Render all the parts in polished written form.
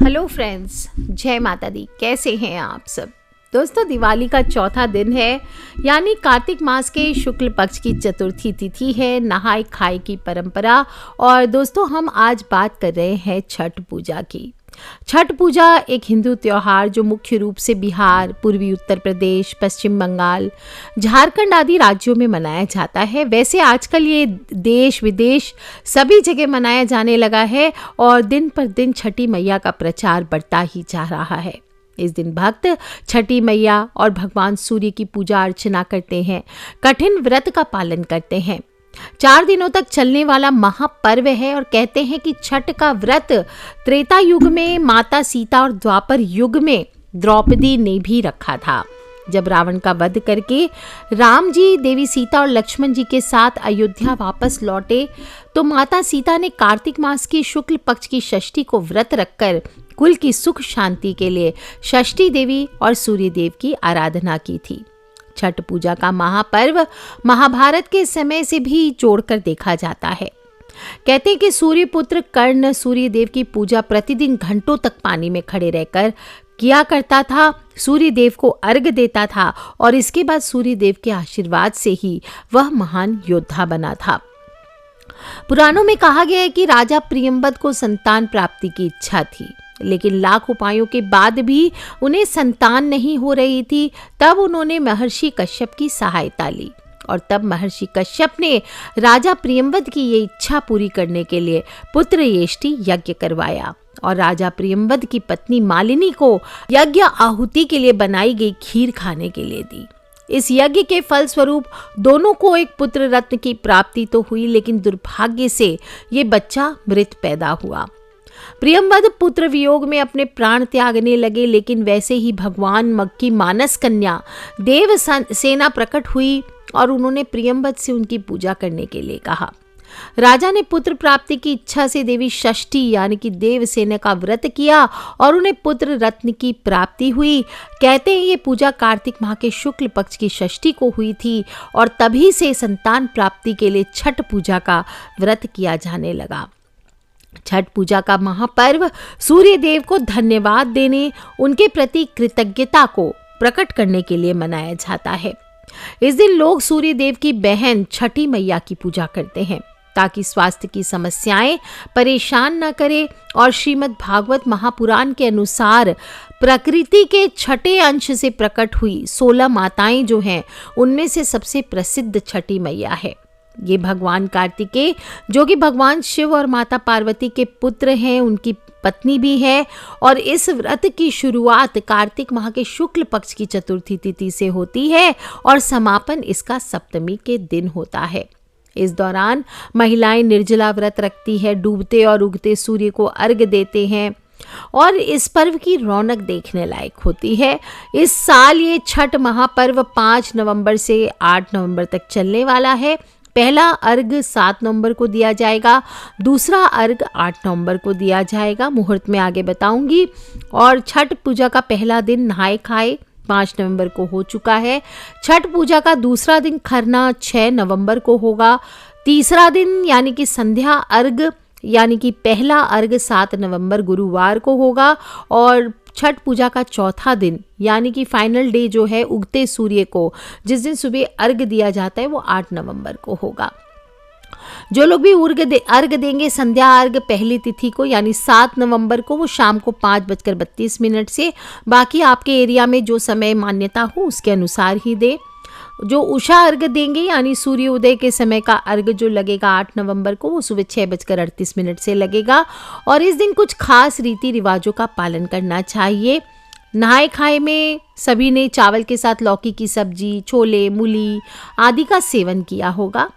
Hello friends, जय माता दी। कैसे हैं आप सब? दोस्तों, दिवाली का चौथा दिन है, यानी कार्तिक मास के शुक्ल पक्ष की चतुर्थी तिथि है। नहाय खाए की परंपरा। और दोस्तों, हम आज बात कर रहे हैं छठ पूजा की। छठ पूजा एक हिंदू त्योहार जो मुख्य रूप से बिहार, पूर्वी उत्तर प्रदेश, पश्चिम बंगाल, झारखंड आदि राज्यों में मनाया जाता है। वैसे आजकल ये देश विदेश सभी जगह मनाया जाने लगा है और दिन पर दिन छठी मैया का प्रचार बढ़ता ही जा रहा है। इस दिन भक्त छठी मैया और भगवान सूर्य की पूजा अर्चना करते हैं, कठिन व्रत का पालन करते हैं। 4 दिनों तक चलने वाला महापर्व है और कहते हैं कि छठ का व्रत त्रेता युग में माता सीता और द्वापर युग में द्रौपदी ने भी रखा था। जब रावण का वध करके राम जी देवी सीता और लक्ष्मण जी के साथ अयोध्या वापस लौटे तो माता सीता ने कार्तिक मास की शुक्ल पक्ष की षष्ठी को व्रत रखकर कुल की सुख शांति के लिए षष्ठी देवी और सूर्य देव की आराधना की थी। छठ पूजा का महापर्व महाभारत के समय से भी जोड़कर देखा जाता है। कहते हैं कि सूर्य पुत्र कर्ण सूर्य देव की पूजा प्रतिदिन घंटों तक पानी में खड़े रहकर किया करता था। सूर्य देव को अर्घ देता था और इसके बाद सूर्य देव के आशीर्वाद से ही वह महान योद्धा बना था। पुराणों में कहा गया है कि राजा प्रियंवद को संतान प्राप्ति की इच्छा थी, लेकिन लाख उपायों के बाद भी उन्हें संतान नहीं हो रही थी। तब उन्होंने महर्षि कश्यप की सहायता ली और तब महर्षि कश्यप ने राजा प्रियंवद की ये इच्छा पूरी करने के लिए पुत्र येष्टि यज्ञ करवाया और राजा प्रियंवद की पत्नी मालिनी को यज्ञ आहुति के लिए बनाई गई खीर खाने के लिए दी। इस यज्ञ के फलस्वरूप दोनों को एक पुत्र रत्न की प्राप्ति तो हुई, लेकिन दुर्भाग्य से ये बच्चा मृत पैदा हुआ। प्रियंवद पुत्र वियोग में अपने प्राण त्यागने लगे, लेकिन वैसे ही भगवान मग की मानस कन्या देव सेना प्रकट हुई और उन्होंने प्रियंवद से उनकी पूजा करने के लिए कहा। राजा ने पुत्र प्राप्ति की इच्छा से देवी षष्ठी यानी कि देव सेना का व्रत किया और उन्हें पुत्र रत्न की प्राप्ति हुई। कहते हैं ये पूजा कार्तिक माह के शुक्ल पक्ष की षष्ठी को हुई थी और तभी से संतान प्राप्ति के लिए छठ पूजा का व्रत किया जाने लगा। छठ पूजा का महापर्व सूर्य देव को धन्यवाद देने, उनके प्रति कृतज्ञता को प्रकट करने के लिए मनाया जाता है। इस दिन लोग सूर्य देव की बहन छठी मैया की पूजा करते हैं ताकि स्वास्थ्य की समस्याएं परेशान न करे। और श्रीमद् भागवत महापुराण के अनुसार प्रकृति के छठे अंश से प्रकट हुई 16 माताएं जो हैं, उनमें से सबसे प्रसिद्ध छठी मैया है। ये भगवान कार्तिकेय जो कि भगवान शिव और माता पार्वती के पुत्र हैं, उनकी पत्नी भी है। और इस व्रत की शुरुआत कार्तिक माह के शुक्ल पक्ष की चतुर्थी तिथि से होती है और समापन इसका सप्तमी के दिन होता है। इस दौरान महिलाएं निर्जला व्रत रखती है, डूबते और उगते सूर्य को अर्घ देते हैं और इस पर्व की रौनक देखने लायक होती है। इस साल ये छठ महापर्व 5 नवंबर से 8 नवंबर तक चलने वाला है। पहला अर्घ 7 नवंबर को दिया जाएगा, दूसरा अर्घ 8 नवंबर को दिया जाएगा। मुहूर्त में आगे बताऊंगी। और छठ पूजा का पहला दिन नहाए खाए 5 नवंबर को हो चुका है। छठ पूजा का दूसरा दिन खरना 6 नवंबर को होगा। तीसरा दिन यानी कि संध्या अर्घ यानी कि पहला अर्घ 7 नवंबर गुरुवार को होगा। और छठ पूजा का चौथा दिन यानी कि फाइनल डे जो है उगते सूर्य को, जिस दिन सुबह अर्घ दिया जाता है, वो 8 नवंबर को होगा। जो लोग भी अर्घ देंगे संध्या अर्घ पहली तिथि को यानी 7 नवंबर को, वो शाम को 5:32 से, बाकी आपके एरिया में जो समय मान्यता हो उसके अनुसार ही दे। जो उषा अर्घ देंगे यानी सूर्य उदय के समय का अर्घ जो लगेगा 8 नवंबर को, वो सुबह 6:38 से लगेगा। और इस दिन कुछ खास रीति रिवाजों का पालन करना चाहिए। नहाए खाए में सभी ने चावल के साथ लौकी की सब्जी, छोले, मूली आदि का सेवन किया होगा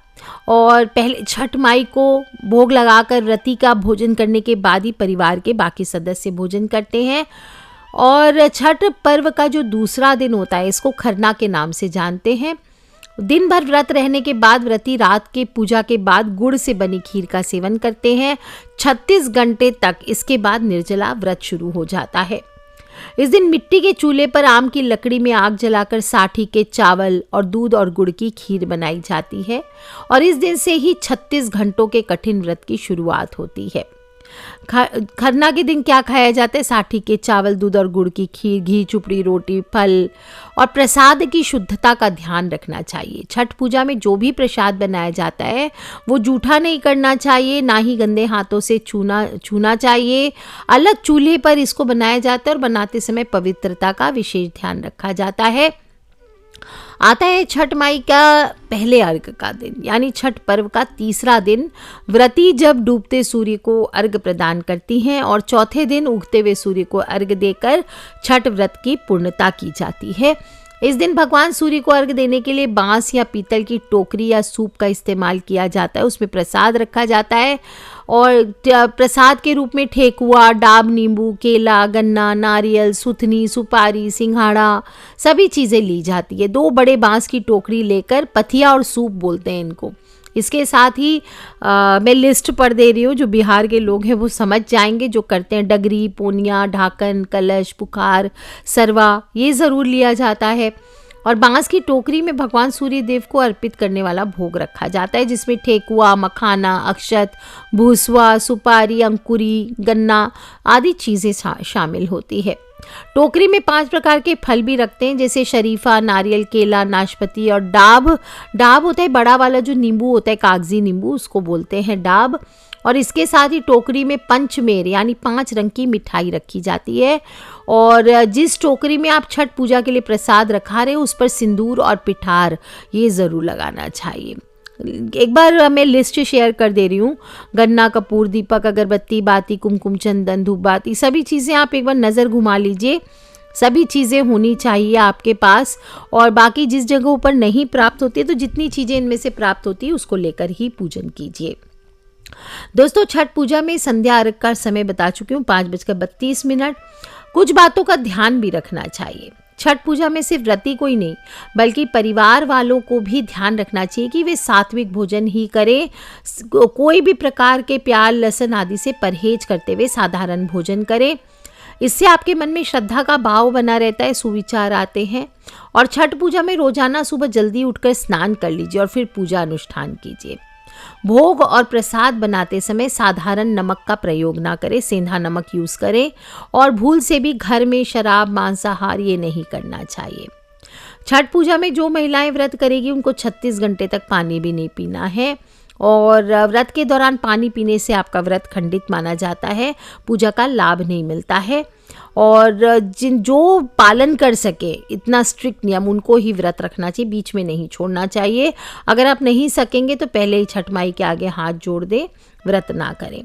और पहले छठ माई को भोग लगाकर रति का भोजन करने के बाद ही परिवार के बाकी सदस्य भोजन करते हैं। और छठ पर्व का जो दूसरा दिन होता है, इसको खरना के नाम से जानते हैं। दिन भर व्रत रहने के बाद व्रती रात के पूजा के बाद गुड़ से बनी खीर का सेवन करते हैं। 36 घंटे तक इसके बाद निर्जला व्रत शुरू हो जाता है। इस दिन मिट्टी के चूल्हे पर आम की लकड़ी में आग जलाकर साठी के चावल और दूध और गुड़ की खीर बनाई जाती है और इस दिन से ही 36 घंटों के कठिन व्रत की शुरुआत होती है। खरना के दिन क्या खाया जाता है? साठी के चावल, दूध और गुड़ की खीर, घी, चुपड़ी, रोटी, फल और प्रसाद की शुद्धता का ध्यान रखना चाहिए। छठ पूजा में जो भी प्रसाद बनाया जाता है वो जूठा नहीं करना चाहिए, ना ही गंदे हाथों से छूना चाहिए। अलग चूल्हे पर इसको बनाया जाता है और बनाते समय पवित्रता का विशेष ध्यान रखा जाता है। आता है छठ माई का पहले अर्घ का दिन, यानी छठ पर्व का तीसरा दिन। व्रती जब डूबते सूर्य को अर्घ प्रदान करती हैं और चौथे दिन उगते हुए सूर्य को अर्घ देकर छठ व्रत की पूर्णता की जाती है। इस दिन भगवान सूर्य को अर्घ देने के लिए बांस या पीतल की टोकरी या सूप का इस्तेमाल किया जाता है। उसमें प्रसाद रखा जाता है और प्रसाद के रूप में ठेकुआ, डाब, नींबू, केला, गन्ना, नारियल, सुथनी, सुपारी, सिंघाड़ा सभी चीज़ें ली जाती है। 2 बड़े बांस की टोकरी लेकर, पथिया और सूप बोलते हैं इनको। इसके साथ ही मैं लिस्ट पढ़ दे रही हूँ, जो बिहार के लोग हैं वो समझ जाएंगे। जो करते हैं डगरी, पोनिया, ढाकन, कलश, पुकार, सरवा, ये ज़रूर लिया जाता है। और बांस की टोकरी में भगवान सूर्य देव को अर्पित करने वाला भोग रखा जाता है, जिसमें ठेकुआ, मखाना, अक्षत, भूसवा, सुपारी, अंकुरी, गन्ना आदि चीज़ें शामिल होती है। टोकरी में 5 प्रकार के फल भी रखते हैं, जैसे शरीफा, नारियल, केला, नाशपाती और डाब। डाब होता है बड़ा वाला जो नींबू होता है, कागजी नींबू, उसको बोलते हैं डाब। और इसके साथ ही टोकरी में पंचमेर यानी 5 रंग की मिठाई रखी जाती है। और जिस टोकरी में आप छठ पूजा के लिए प्रसाद रखा रहे हो उस पर सिंदूर और पिठार ये ज़रूर लगाना चाहिए। एक बार मैं लिस्ट शेयर कर दे रही हूँ। गन्ना, कपूर, दीपक, अगरबत्ती, बाती, कुमकुम, चंदन, धूप बाती, सभी चीज़ें आप एक बार नज़र घुमा लीजिए। सभी चीज़ें होनी चाहिए आपके पास। और बाकी जिस जगहों पर नहीं प्राप्त होती है तो जितनी चीज़ें इनमें से प्राप्त होती है उसको लेकर ही पूजन कीजिए। दोस्तों, छठ पूजा में संध्या अर्घ का समय बता चुकी हूँ, 5:32। कुछ बातों का ध्यान भी रखना चाहिए। छठ पूजा में सिर्फ व्रती को ही नहीं बल्कि परिवार वालों को भी ध्यान रखना चाहिए कि वे सात्विक भोजन ही करें। कोई भी प्रकार के प्याज, लहसुन आदि से परहेज करते हुए साधारण भोजन करें। इससे आपके मन में श्रद्धा का भाव बना रहता है, सुविचार आते हैं। और छठ पूजा में रोजाना सुबह जल्दी उठकर स्नान कर लीजिए और फिर पूजा अनुष्ठान कीजिए। भोग और प्रसाद बनाते समय साधारण नमक का प्रयोग ना करें, सेंधा नमक यूज़ करें। और भूल से भी घर में शराब, मांसाहार ये नहीं करना चाहिए। छठ पूजा में जो महिलाएं व्रत करेगी उनको 36 घंटे तक पानी भी नहीं पीना है। और व्रत के दौरान पानी पीने से आपका व्रत खंडित माना जाता है, पूजा का लाभ नहीं मिलता है। और जो पालन कर सके इतना स्ट्रिक्ट नियम उनको ही व्रत रखना चाहिए, बीच में नहीं छोड़ना चाहिए। अगर आप नहीं सकेंगे तो पहले ही छठ माई के आगे हाथ जोड़ दें, व्रत ना करें।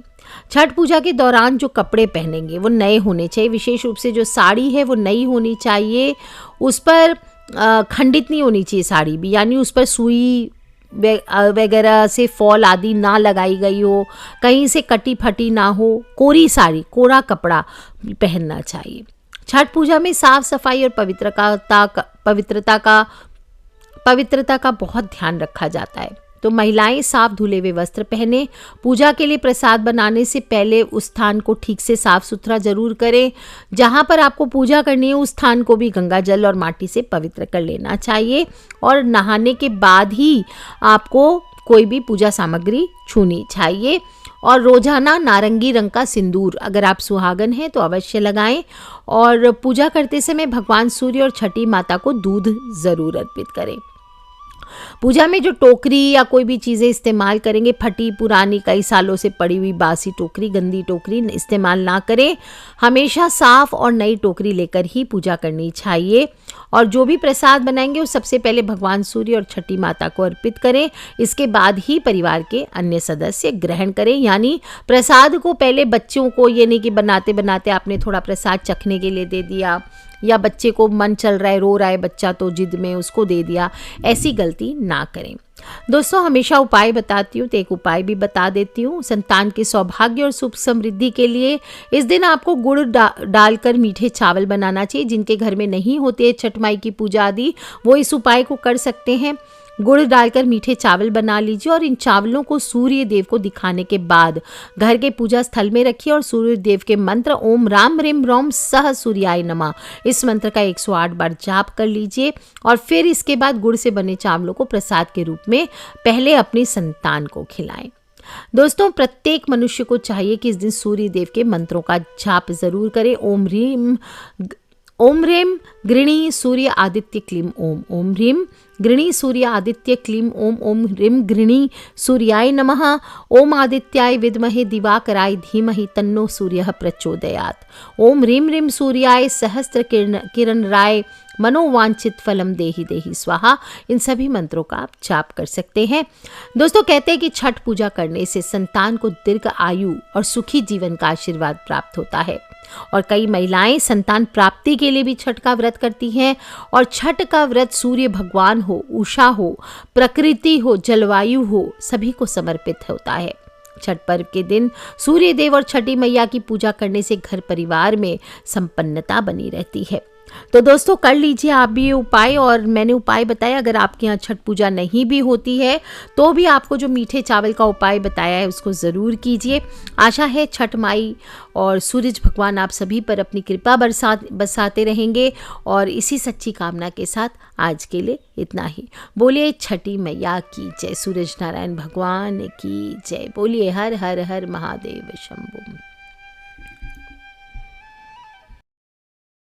छठ पूजा के दौरान जो कपड़े पहनेंगे वो नए होने चाहिए, विशेष रूप से जो साड़ी है वो नई होनी चाहिए। उस पर खंडित नहीं होनी चाहिए साड़ी भी, यानी उस पर सुई वगैरह से फॉल आदि ना लगाई गई हो, कहीं से कटी फटी ना हो। कोरी साड़ी, कोरा कपड़ा पहनना चाहिए। छठ पूजा में साफ सफाई और पवित्रता का बहुत ध्यान रखा जाता है। तो महिलाएं साफ धुले हुए वस्त्र पहने। पूजा के लिए प्रसाद बनाने से पहले उस स्थान को ठीक से साफ सुथरा जरूर करें। जहाँ पर आपको पूजा करनी है उस स्थान को भी गंगा जल और माटी से पवित्र कर लेना चाहिए। और नहाने के बाद ही आपको कोई भी पूजा सामग्री छूनी चाहिए। और रोजाना नारंगी रंग का सिंदूर अगर आप सुहागन हैं तो अवश्य लगाएं। और पूजा करते समय भगवान सूर्य और छठी माता को दूध ज़रूर अर्पित करें। पूजा में जो टोकरी या कोई भी चीज़ें इस्तेमाल करेंगे, फटी, पुरानी, कई सालों से पड़ी हुई बासी टोकरी, गंदी टोकरी इस्तेमाल ना करें। हमेशा साफ और नई टोकरी लेकर ही पूजा करनी चाहिए। और जो भी प्रसाद बनाएंगे वो सबसे पहले भगवान सूर्य और छठी माता को अर्पित करें। इसके बाद ही परिवार के अन्य सदस्य ग्रहण करें। यानी प्रसाद को पहले बच्चों को, ये नहीं कि बनाते बनाते आपने थोड़ा प्रसाद चखने के लिए दे दिया, या बच्चे को मन चल रहा है, रो रहा है बच्चा तो जिद में उसको दे दिया। ऐसी गलती ना करें। दोस्तों, हमेशा उपाय बताती हूँ तो एक उपाय भी बता देती हूँ। संतान के सौभाग्य और सुख समृद्धि के लिए इस दिन आपको गुड़ डालकर मीठे चावल बनाना चाहिए। जिनके घर में नहीं होते है छठ माई की पूजा आदि, वो इस उपाय को कर सकते हैं। गुड़ डालकर मीठे चावल बना लीजिए और इन चावलों को सूर्य देव को दिखाने के बाद घर के पूजा स्थल में रखिए और सूर्य देव के मंत्र ओम राम रिम रोम सह सूर्याय नमः, इस मंत्र का 108 बार जाप कर लीजिए। और फिर इसके बाद गुड़ से बने चावलों को प्रसाद के रूप में पहले अपनी संतान को खिलाएं। दोस्तों प्रत्येक मनुष्य को चाहिए कि इस दिन सूर्य देव के मंत्रों का जाप जरूर करें। ओम ह्रीम गृणी सूर्य आदित्य क्लीम ओम। ओम ह्रीम गृणी सूर्य आदित्य क्लीम ओम। ओम ह्रीम गृणी सूर्याय नमः। ओम आदित्याय विद्महे दिवाकराय धीमहि तन्नो सूर्यः प्रचोदयात्। ओम ह्रीम ह्रीम सूर्याय सहस्त्र किरण राय मनोवांछित फलम देहि देहि स्वाहा। इन सभी मंत्रों का आप जाप कर सकते हैं। दोस्तों कहते हैं कि छठ पूजा करने से संतान को दीर्घ आयु और सुखी जीवन का आशीर्वाद प्राप्त होता है। और कई महिलाएं संतान प्राप्ति के लिए भी छठ का व्रत करती हैं। और छठ का व्रत सूर्य भगवान हो, उषा हो, प्रकृति हो, जलवायु हो, सभी को समर्पित होता है। छठ पर्व के दिन सूर्य देव और छठी मैया की पूजा करने से घर परिवार में संपन्नता बनी रहती है। तो दोस्तों कर लीजिए आप भी ये उपाय। और मैंने उपाय बताया, अगर आपके यहाँ छठ पूजा नहीं भी होती है तो भी आपको जो मीठे चावल का उपाय बताया है उसको ज़रूर कीजिए। आशा है छठ माई और सूरज भगवान आप सभी पर अपनी कृपा बरसाते रहेंगे। और इसी सच्ची कामना के साथ आज के लिए इतना ही। बोलिए छठी मैया की जय, सूरज नारायण भगवान की जय। बोलिए हर हर हर महादेव शंभु।